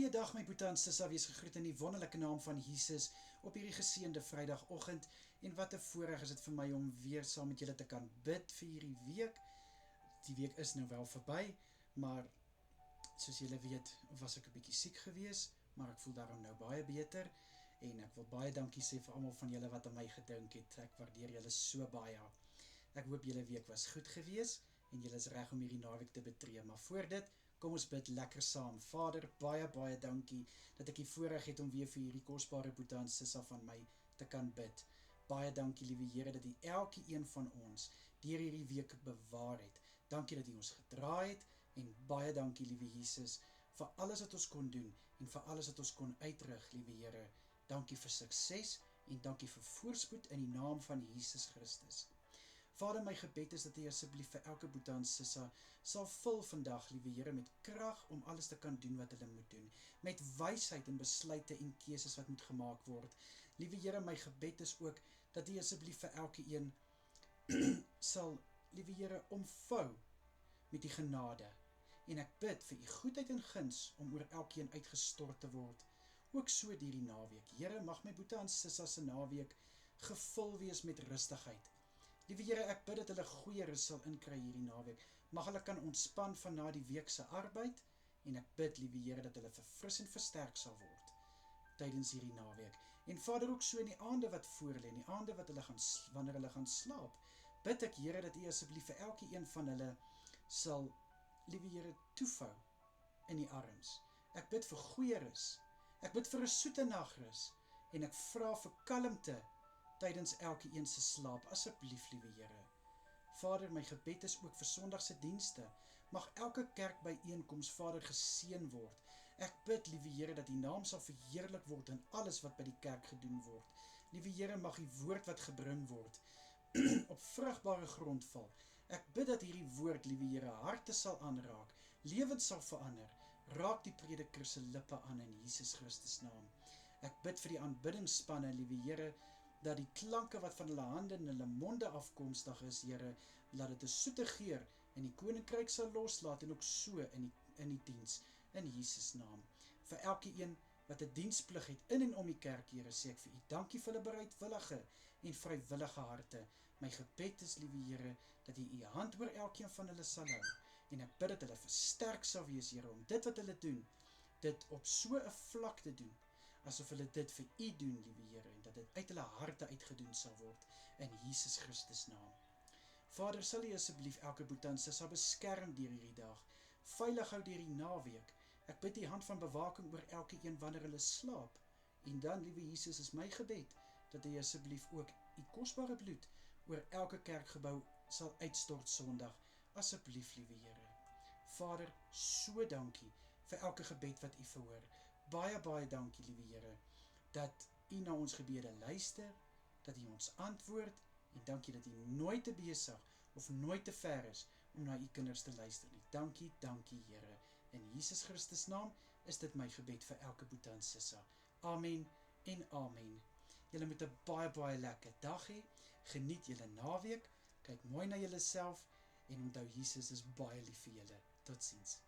Goeiedag my boete en sissa, wees gegroet in die wonderlike naam van Jesus op hierdie geseënde Vrydagoggend. En wat 'n voorreg is dit vir my om weer saam met julle te kan bid vir hierdie week. Die week is nou wel verby, maar soos julle weet was ek 'n bietjie siek gewees, maar ek voel daarom nou baie beter. En ek wil baie dankie sê vir almal van julle wat aan my gedink het. Ek waardeer julle so baie. Ek hoop julle week was goed gewees en julle is reg om hierdie naweek te betree. Maar voor dit, kom ons bid lekker saam. Vader, baie dankie dat ek die voorreg het om weer vir hierdie kosbare boete en sissa van my te kan bid. Baie dankie, liewe Here, dat U elke een van ons deur hierdie week bewaar het. Dankie dat U ons gedra het en baie dankie, liewe Jesus, vir alles wat ons kon doen en vir alles wat ons kon uitrig, liewe Here. Dankie vir sukses en dankie vir voorspoed in die naam van Jesus Christus. Vader, my gebed is dat U asseblief vir elke boete en sissa sal vul vandag, liewe Here, met krag om alles te kan doen wat hulle moet doen, met wysheid en besluite en keuses wat moet gemaak word. Liewe Here, my gebed is ook dat U asseblief vir elke een sal, liewe Here, omvou met die genade. En ek bid vir U goedheid en guns om oor elkeen uitgestort te word. Ook so deur die naweek. Here, mag my boete en sissa se naweek gevul wees met rustigheid. Liewe Here, ek bid dat hulle goeie rus sal inkry hierdie naweek. Mag hulle kan ontspan van na die week se arbeid en ek bid, liewe Here, dat hulle verfris en versterk sal word tydens hierdie naweek. En Vader, ook so in die aande wat voorlê, in die aande wat hulle wanneer hulle gaan slaap, bid ek, Here, dat U asseblief vir elke een van hulle sal, liewe Here, toevou in die arms. Ek bid vir goeie rus. Ek bid vir 'n soete nagrus en ek vra vir kalmte tydens elke een se slaap, asseblief, liewe Here. Vader, my gebed is ook vir Sondagse dienste. Mag elke kerkbyeenkoms, Vader, geseën word. Ek bid, liewe Here, dat U naam sal verheerlik word in alles wat by die kerk gedoen word. Liewe Here, mag U woord wat gebring word op vrugbare grond val. Ek bid dat hierdie woord, liewe Here, harte sal aanraak, lewens sal verander. Raak die prediker se lippe aan in Jesus Christus naam. Ek bid vir die aanbiddingsspanne, liewe Here, dat die klanke wat van hulle hande en hulle monde afkomstig is, Here, laat dit 'n soete geur in die koninkryk sal loslaat en ook so in die diens, in Jesus naam. Vir elke een wat 'n diensplig het in en om die kerk, Here, sê ek vir U dankie vir hulle bereidwillige en vrywillige harte. My gebed is, liewe Here, dat U U hand oor elkeen van hulle sal hou en ek bid dat hulle versterk sal wees, Here, om dit wat hulle doen, dit op so 'n vlak te doen, asof hulle dit vir U doen, liewe Here, en dat dit uit hulle harte uitgedoen sal word, in Jesus Christus naam. Vader, sal U asseblief elke boete en sissa beskerm deur hierdie dag, veilig hou deur die naweek. Ek bid U hand van bewaking oor elke een wanneer hulle slaap, en dan, liewe Jesus, is my gebed, dat U asseblief ook U kosbare bloed oor elke kerkgebou sal uitstort Sondag, asseblief, liewe Here. Vader, so dankie vir elke gebed wat U verhoor. Baie dankie, liewe Here, dat U na ons gebede luister, dat U ons antwoord, en dankie dat U nooit te besig of nooit te ver is om na U kinders te luister nie. Dankie, Here. In Jesus Christus naam is dit my gebed vir elke boete en sissa. Amen en amen. Julle moet 'n baie lekker dag hê. Geniet julle naweek. Kyk mooi na julleself en onthou, Jesus is baie lief vir julle. Totsiens.